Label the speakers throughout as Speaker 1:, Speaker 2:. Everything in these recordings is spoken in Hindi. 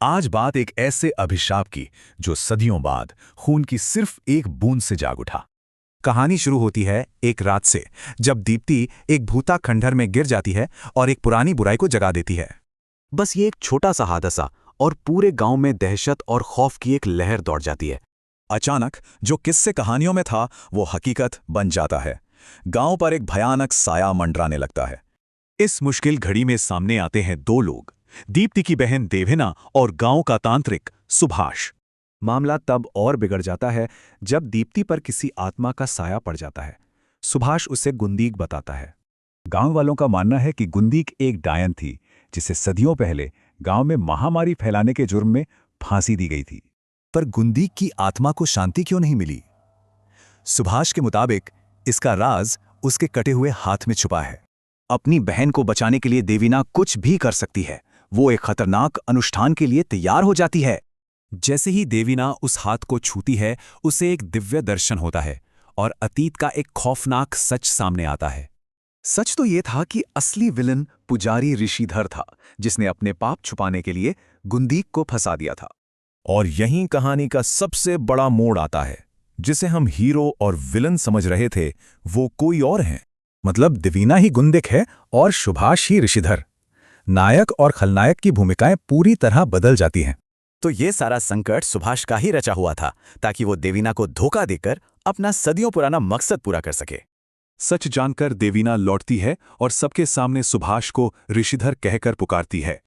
Speaker 1: आज बात एक ऐसे अभिशाप की जो सदियों बाद खून की सिर्फ एक बूंद से जाग उठा।
Speaker 2: कहानी शुरू होती है एक रात से, जब दीप्ति एक भूता खंडहर में गिर जाती है और एक पुरानी बुराई को जगा देती है। बस ये एक छोटा सा हादसा और पूरे गांव में दहशत और खौफ की एक लहर दौड़ जाती है।
Speaker 1: अचानक जो किस्से कहानियों में था वो हकीकत बन जाता है। गांव पर एक भयानक साया मंडराने लगता है। इस मुश्किल घड़ी में सामने आते हैं दो लोग, दीप्ति की बहन देविना और गांव का तांत्रिक सुभाष।
Speaker 2: मामला तब और बिगड़ जाता है जब दीप्ति पर किसी आत्मा का साया पड़ जाता है। सुभाष उसे गुंदीक बताता है।
Speaker 1: गांव वालों का मानना है कि गुंदीक एक डायन थी जिसे सदियों पहले गांव में महामारी फैलाने के जुर्म में फांसी दी गई थी। पर गुंदीक की आत्मा को शांति क्यों नहीं मिली? सुभाष के मुताबिक इसका राज उसके कटे हुए हाथ में छुपा है।
Speaker 2: अपनी बहन को बचाने के लिए देविना कुछ भी कर सकती है। वो एक खतरनाक अनुष्ठान के लिए तैयार हो जाती है। जैसे ही देविना उस हाथ को छूती है, उसे एक दिव्य दर्शन होता है और अतीत का एक खौफनाक सच सामने आता है। सच तो ये था कि असली विलन पुजारी ऋषिधर था, जिसने अपने पाप छुपाने के लिए गुंदीक को फंसा दिया था।
Speaker 1: और यहीं कहानी का सबसे बड़ा मोड़ आता है। जिसे हम हीरो और विलन समझ रहे थे वो कोई और हैं।
Speaker 2: मतलब देविना ही गुंदीक है और सुभाष ही ऋषिधर। नायक और खलनायक की भूमिकाएं पूरी तरह बदल जाती हैं। तो ये सारा संकट सुभाष का ही रचा हुआ था, ताकि वो देविना को धोखा देकर अपना सदियों पुराना मकसद पूरा कर सके।
Speaker 1: सच जानकर देविना लौटती है और सबके सामने सुभाष को ऋषिधर कहकर पुकारती है।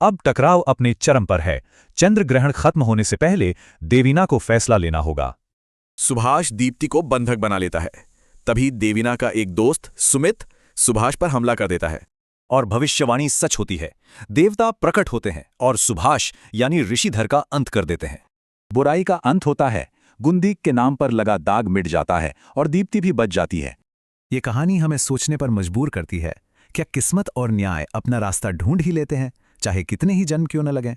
Speaker 2: अब टकराव अपने चरम पर है। चंद्र ग्रहण खत्म होने से पहले देविना को फैसला लेना होगा।
Speaker 3: सुभाष दीप्ति को बंधक बना लेता है। तभी देविना का एक दोस्त सुमित सुभाष पर हमला कर देता है।
Speaker 2: और भविष्यवाणी सच होती है। देवता प्रकट होते हैं और सुभाष यानी ऋषिधर का अंत कर देते हैं।
Speaker 1: बुराई का अंत होता है। गुंदीक के नाम पर लगा दाग मिट जाता है और दीप्ति भी बच जाती है।
Speaker 2: ये कहानी हमें सोचने पर मजबूर करती है। क्या किस्मत और न्याय अपना रास्ता ढूंढ ही लेते हैं, चाहे कितने ही जन्म क्यों न लगें?